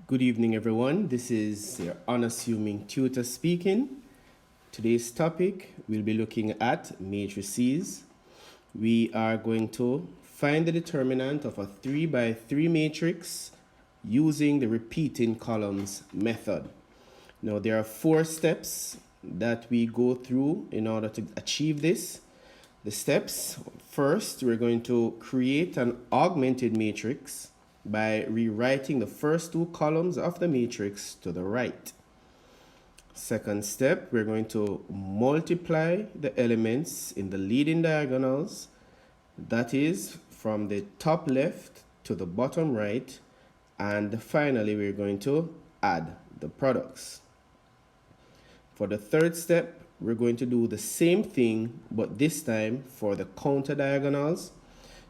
Good evening, everyone. This is your unassuming tutor speaking. Today's topic, we'll be looking at matrices. We are going to find the determinant of a 3 by 3 matrix using the repeating columns method. Now, there are 4 steps that we go through in order to achieve this. The steps, first, we're going to create an augmented matrix by rewriting the first 2 columns of the matrix to the right. Second step, we're going to multiply the elements in the leading diagonals, that is from the top left to the bottom right, and finally we're going to add the products. For the third step, we're going to do the same thing, but this time for the counter diagonals.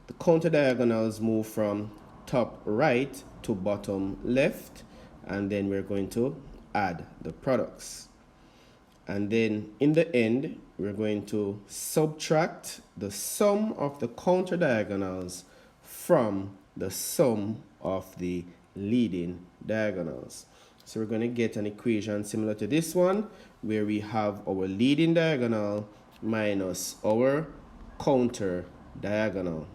The counter diagonals move from top right to bottom left, and then we're going to add the products. And then in the end, we're going to subtract the sum of the counter diagonals from the sum of the leading diagonals. So we're going to get an equation similar to this one, where we have our leading diagonal minus our counter diagonal.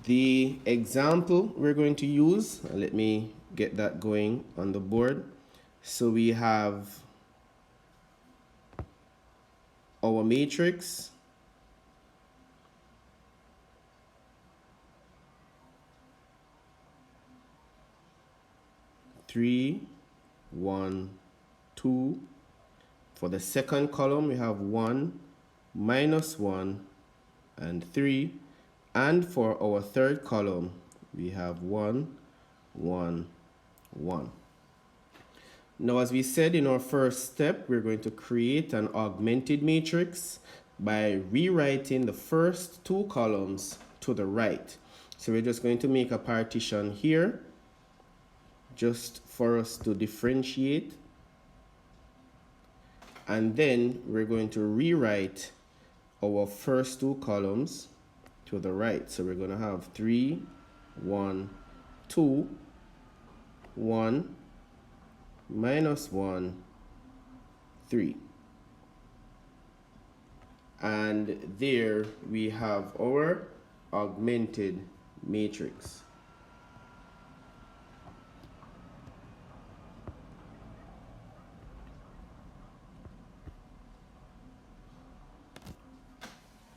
The example we're going to use, let me get that going on the board. So we have our matrix, three, 1, 2. For the second column, we have 1, minus 1, and 3. And for our third column, we have 1, 1, 1. Now, as we said in our first step, we're going to create an augmented matrix by rewriting the first 2 columns to the right. So we're just going to make a partition here, just for us to differentiate. And then we're going to rewrite our first 2 columns to the right. So we're going to have 3, 1, 2, 1, minus 1, 3. And there we have our augmented matrix.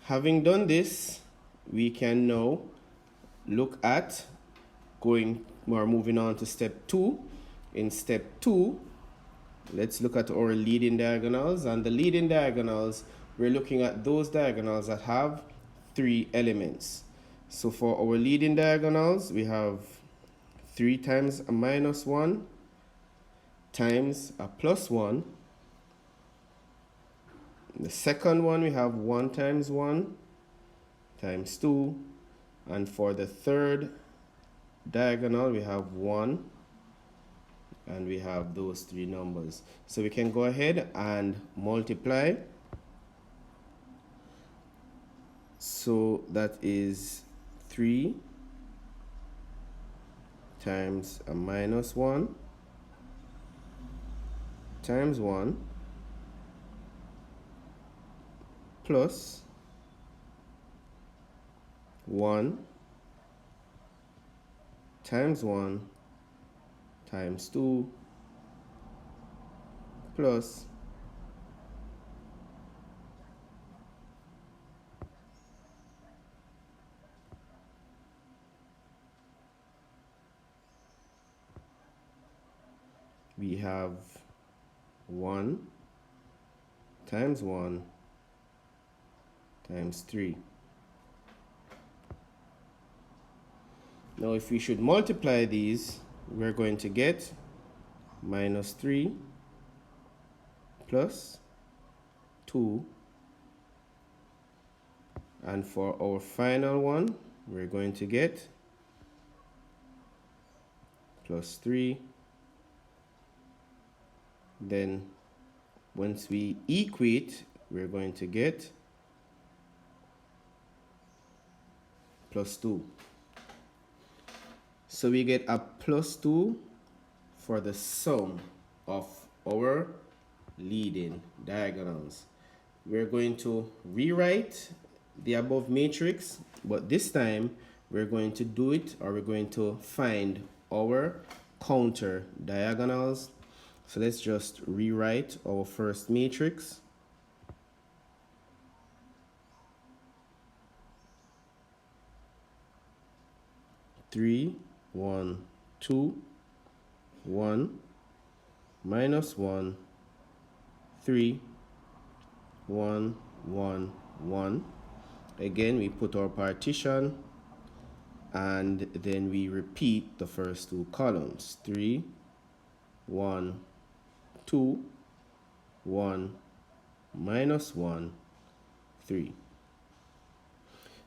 Having done this, we can now look at moving on to step 2. In step 2, let's look at our leading diagonals. And the leading diagonals, we're looking at those diagonals that have 3 elements. So for our leading diagonals, we have 3 times a minus 1 times a plus 1. The second one, we have 1 times 1 times 2. And for the third diagonal, we have 1. And we have those 3 numbers. So we can go ahead and multiply. So that is 3 times a minus 1 times 1 plus 1 times 1 times 2 plus we have 1 times 1 times 3. Now if we should multiply these, we're going to get minus 3 plus 2, and for our final one, we're going to get plus 3. Then once we equate, we're going to get plus 2. So we get a plus 2 for the sum of our leading diagonals. We're going to rewrite the above matrix, but this time we're going to do it, or we're going to find our counter diagonals. So let's just rewrite our first matrix. Three, 1, 2, 1, minus 1, 3, 1, 1, 1. Again, we put our partition, and then we repeat the first two columns. 3, 1, 2, 1, minus 1, 3.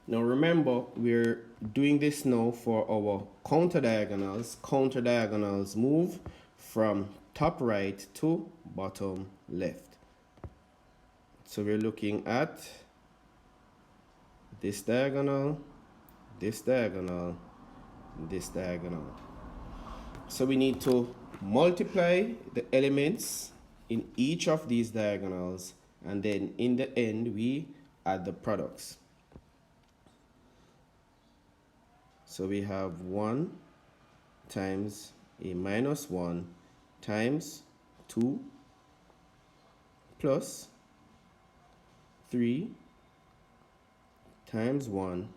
Now remember, we're doing this now for our counter diagonals. Counter diagonals move from top right to bottom left. So we're looking at this diagonal, this diagonal, this diagonal. So we need to multiply the elements in each of these diagonals, and then in the end we add the products. So we have 1 times a minus 1 times 2 plus 3 times 1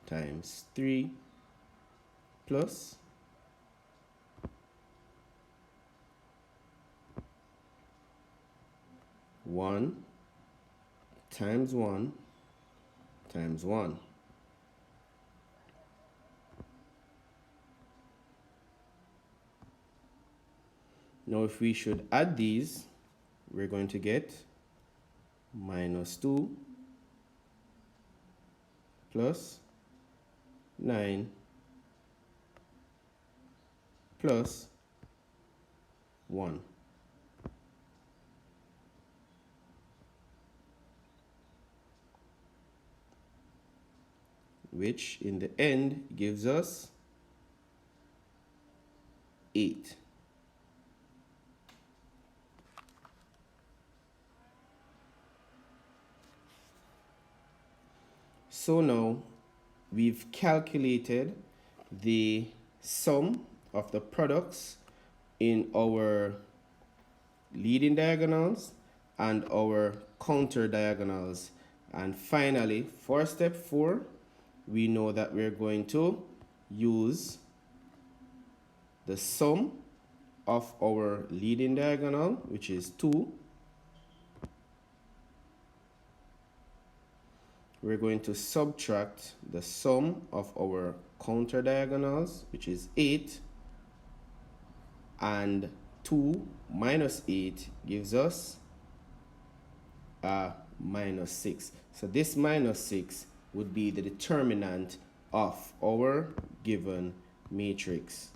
times 3 plus 1 times 1 times 1. Now if we should add these, we're going to get minus 2 plus 9 plus 1. Which in the end gives us 8. So now we've calculated the sum of the products in our leading diagonals and our counter diagonals. And finally, for step 4, we know that we're going to use the sum of our leading diagonal, which is 2. We're going to subtract the sum of our counter diagonals, which is 8, and 2 minus 8 gives us a minus 6. So this minus 6 would be the determinant of our given matrix.